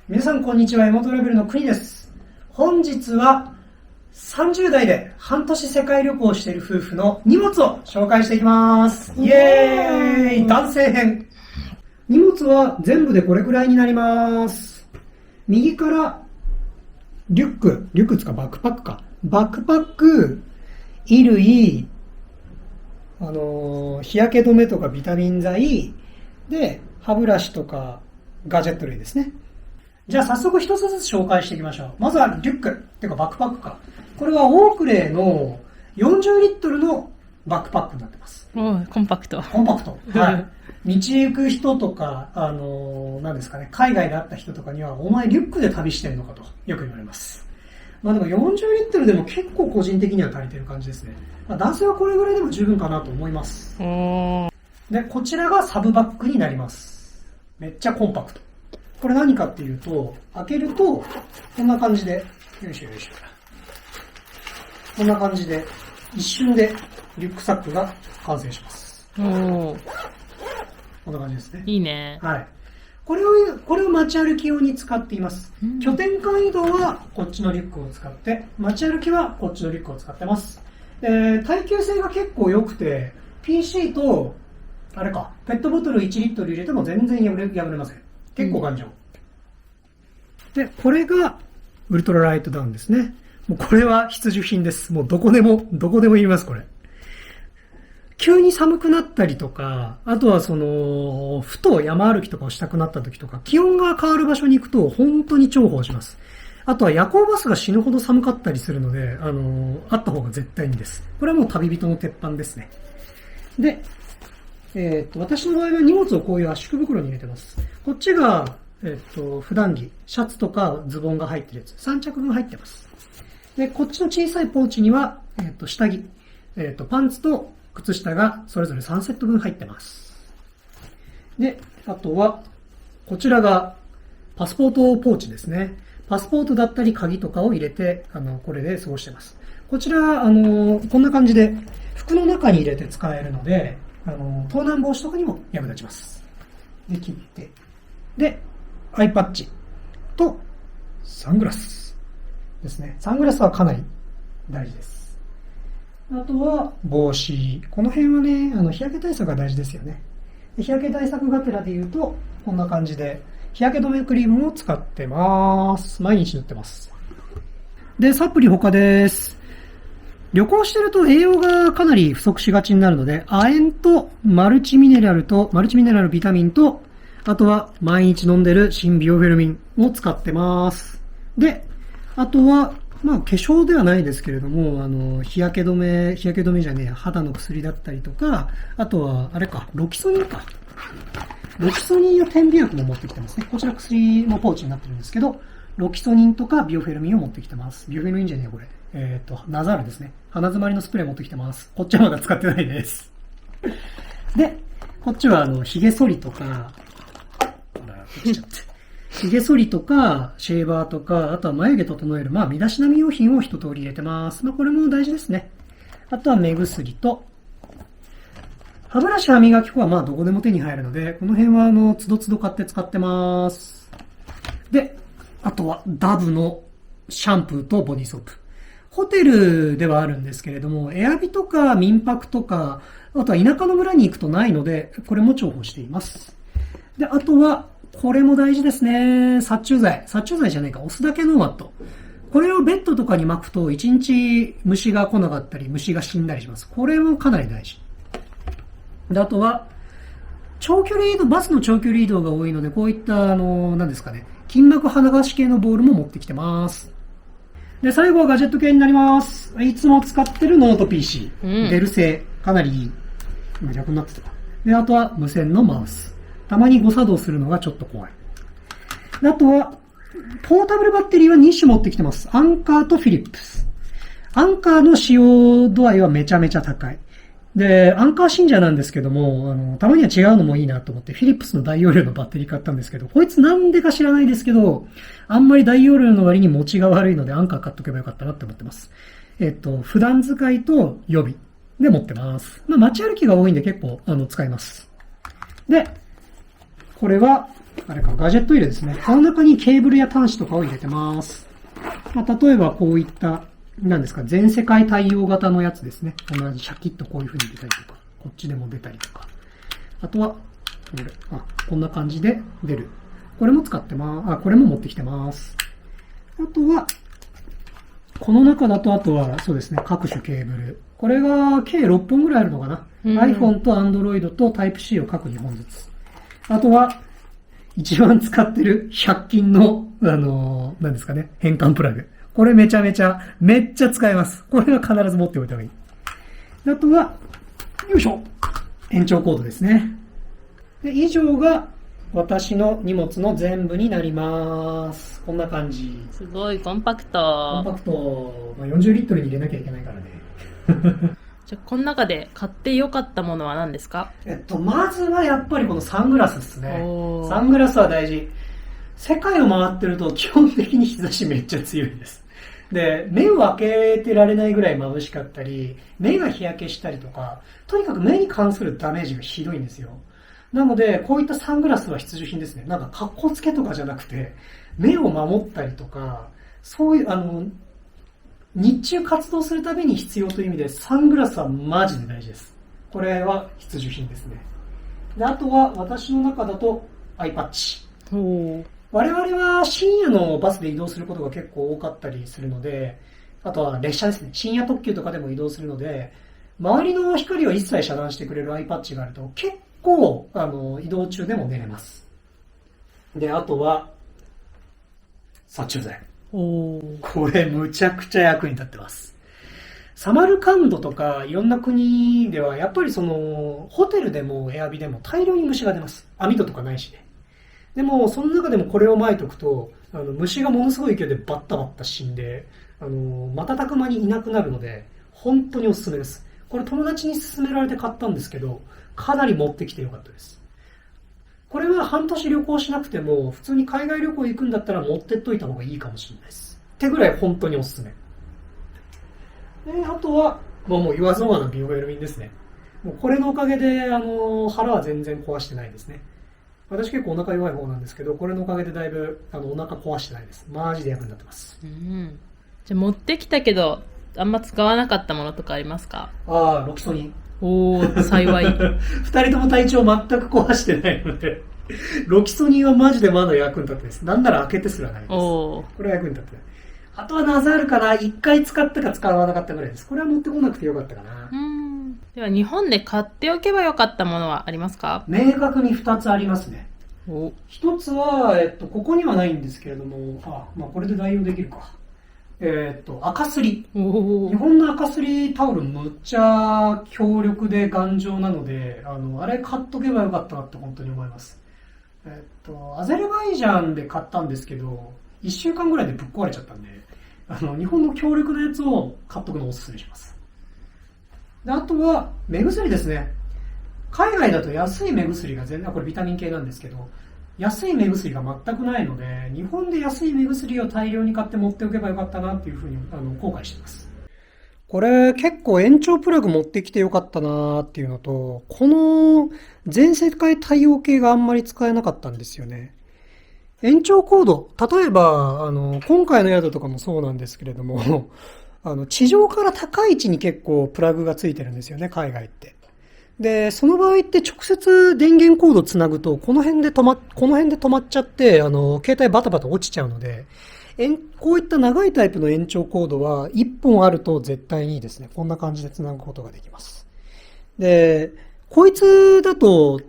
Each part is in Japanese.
皆さんこんにちは、エモトラベルの国です。本日は30代で半年世界旅行をしている夫婦の荷物を紹介していきます。イエーイ、男性編。荷物は全部でこれくらいになります。右からリュックつかバックパックか。バックパック、衣類、日焼け止めとかビタミン剤で、歯ブラシとかガジェット類ですね。じゃあ早速一つずつ紹介していきましょう。まずはリュックっていうかバックパックか。これはオークレーの40リットルのバックパックになってます。コンパクト。コンパクト。はい。道行く人とか、何ですかね、海外で会った人とかには、お前リュックで旅してんのかとよく言われます。まあでも40リットルでも結構個人的には足りてる感じですね。まあ、男性はこれぐらいでも十分かなと思います。で、こちらがサブバッグになります。めっちゃコンパクト。これ何かっていうと、開けると、こんな感じで、よいしょ。こんな感じで、一瞬でリュックサックが完成します。こんな感じですね。いいね。はい。これを街歩き用に使っています。拠点間移動はこっちのリュックを使って、街歩きはこっちのリュックを使ってます。耐久性が結構良くて、PC と、ペットボトル1リットル入れても全然破れません。結構頑丈。で、これがウルトラライトダウンですね。もうこれは必需品です。もうどこでもいります、これ。急に寒くなったりとか、あとはふと山歩きとかをしたくなった時とか、気温が変わる場所に行くと本当に重宝します。あとは夜行バスが死ぬほど寒かったりするので、あった方が絶対にいいです。これはもう旅人の鉄板ですね。で、私の場合は荷物をこういう圧縮袋に入れてます。こっちが、普段着、シャツとかズボンが入ってるやつ。3着分入ってます。で、こっちの小さいポーチには、下着、パンツと靴下がそれぞれ3セット分入ってます。で、あとは、こちらがパスポートポーチですね。パスポートだったり鍵とかを入れて、これで過ごしてます。こちら、こんな感じで服の中に入れて使えるので、盗難防止とかにも役立ちます。で、切って。で、アイパッチとサングラスですね。サングラスはかなり大事です。あとは帽子。この辺はね、日焼け対策が大事ですよね。で、日焼け対策がてらで言うと、こんな感じで日焼け止めクリームを使ってます。毎日塗ってます。で、サプリ他です。旅行してると栄養がかなり不足しがちになるので、亜鉛とマルチミネラルビタミンと、あとは毎日飲んでる新ビオフェルミンを使ってます。で、あとは、化粧ではないですけれども、日焼け止めじゃねえや、肌の薬だったりとか、あとは、ロキソニンか。ロキソニンや点鼻薬も持ってきてますね。こちら薬のポーチになってるんですけど、ロキソニンとかビオフェルミンを持ってきてます。ビオフェルミンじゃねえこれ。ナザールですね。鼻詰まりのスプレー持ってきてます。こっちはまだ使ってないです。で、こっちは髭剃りとか、髭剃りとか、シェーバーとか、あとは眉毛整える、身だしなみ用品を一通り入れてます。これも大事ですね。あとは目薬と、歯ブラシ歯磨き粉はどこでも手に入るので、この辺はつどつど買って使ってます。で、あとはダブのシャンプーとボディーソープ。ホテルではあるんですけれども、エアビとか民泊とか、あとは田舎の村に行くとないので、これも重宝しています。で、あとは、これも大事ですね。殺虫剤じゃないか、押すだけのマット。これをベッドとかに巻くと、1日虫が来なかったり、虫が死んだりします。これもかなり大事。で、あとは、バスの長距離移動が多いので、こういった、筋膜剥がし系のボールも持ってきてます。で、最後はガジェット系になります。いつも使ってるノート PC。デル製。かなりいい。今逆になってた。で、あとは無線のマウス。たまに誤作動するのがちょっと怖い。で、あとは、ポータブルバッテリーは2種持ってきてます。アンカーとフィリップス。アンカーの使用度合いはめちゃめちゃ高い。で、アンカー信者なんですけども、たまには違うのもいいなと思って、フィリップスの大容量のバッテリー買ったんですけど、こいつなんでか知らないですけど、あんまり大容量の割に持ちが悪いので、アンカー買っとけばよかったなって思ってます。普段使いと予備で持ってます。街歩きが多いんで結構、使います。で、これは、あれか、ガジェット入れですね。この中にケーブルや端子とかを入れてます。例えばこういった、何ですか、全世界対応型のやつですね。同じシャキッとこういう風に出たりとか、こっちでも出たりとか。あとは、こんな感じで出る。これも使ってこれも持ってきてます。あとは、この中だと、あとは、そうですね、各種ケーブル。これが計6本ぐらいあるのかな。iPhone と Android と Type-C を各2本ずつ。あとは、一番使ってる100均の、何ですかね、変換プラグ。これめっちゃ使えます。これは必ず持っておいた方がいい。あとは、よいしょ。延長コードですね。で、以上が私の荷物の全部になります。こんな感じ。すごいコンパクト。40リットルに入れなきゃいけないからね。じゃあ、この中で買ってよかったものは何ですか？まずはやっぱりこのサングラスですね。サングラスは大事。世界を回ってると基本的に日差しめっちゃ強いです。で、目を開けてられないぐらい眩しかったり、目が日焼けしたりとか、とにかく目に関するダメージがひどいんですよ。なので、こういったサングラスは必需品ですね。なんか格好つけとかじゃなくて、目を守ったりとか、そういう、日中活動するために必要という意味で、サングラスはマジで大事です。これは必需品ですね。で、あとは私の中だと iPatch。我々は深夜のバスで移動することが結構多かったりするので、あとは列車ですね。深夜特急とかでも移動するので、周りの光を一切遮断してくれる iPatch があると結構、移動中でも寝れます。で、あとは、殺虫剤。これむちゃくちゃ役に立ってます。サマルカンドとかいろんな国ではやっぱりホテルでもエアビでも大量に虫が出ます。網戸とかないしね。でもその中でもこれを撒いておくと虫がものすごい勢いでバッタバッタ死んで瞬く間にいなくなるので本当におすすめです。これ友達に勧められて買ったんですけどかなり持ってきてよかったです。これは半年旅行しなくても普通に海外旅行行くんだったら持ってっといた方がいいかもしれないです。ってぐらい本当におすすめ。あとはもう言わずもがなビオエルミンですね。もうこれのおかげで腹は全然壊してないですね。私結構お腹弱い方なんですけど、これのおかげでだいぶお腹壊してないです。マジで役になってます。じゃあ持ってきたけどあんま使わなかったものとかありますか？ロキソニン。幸い。二人とも体調全く壊してないので、ロキソニンはマジでまだ役に立ってです。なんなら開けてすらないです。これは役に立ってない。あとはナザールかな。一回使ったか使わなかったぐらいです。これは持ってこなくてよかったかな。では日本で買っておけばよかったものはありますか？明確に2つありますね。一つは、ここにはないんですけれども、これで代用できるか。赤すり。日本の赤すりタオルむっちゃ強力で頑丈なので、あれ買っとけばよかったなって本当に思います。アゼルバイジャンで買ったんですけど、1週間ぐらいでぶっ壊れちゃったんで、日本の強力なやつを買っとくのをおすすめします。で、あとは、目薬ですね。海外だと安い目薬がこれビタミン系なんですけど、安い目薬が全くないので、日本で安い目薬を大量に買って持っておけばよかったなっていうふうに後悔してます。これ結構延長プラグ持ってきてよかったなっていうのと、この全世界対応系があんまり使えなかったんですよね。延長コード、例えば、今回の宿とかもそうなんですけれども、地上から高い位置に結構プラグがついてるんですよね、海外って。で、その場合って直接電源コードつなぐと、この辺で止まっちゃって、携帯バタバタ落ちちゃうので、こういった長いタイプの延長コードは1本あると絶対にいいですね。こんな感じでつなぐことができます。で、こいつだと、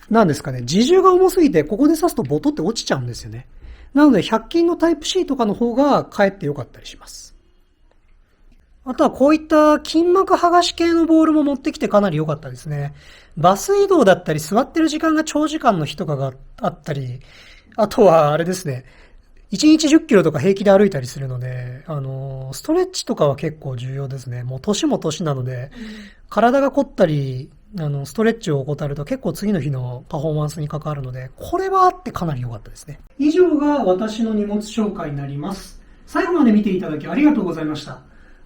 なんですかね、自重が重すぎて、ここで挿すとボトって落ちちゃうんですよね。なので、100均のタイプ C とかの方がかえって良かったりします。あとはこういった筋膜剥がし系のボールも持ってきてかなり良かったですね。バス移動だったり座ってる時間が長時間の日とかがあったり、あとはあれですね、1日10キロとか平気で歩いたりするので、ストレッチとかは結構重要ですね。もう年も年なので、体が凝ったり、ストレッチを怠ると結構次の日のパフォーマンスに関わるので、これはあってかなり良かったですね。以上が私の荷物紹介になります。最後まで見ていただきありがとうございました。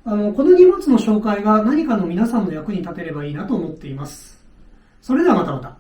この荷物の紹介が何かの皆さんの役に立てればいいなと思っています。それではまた。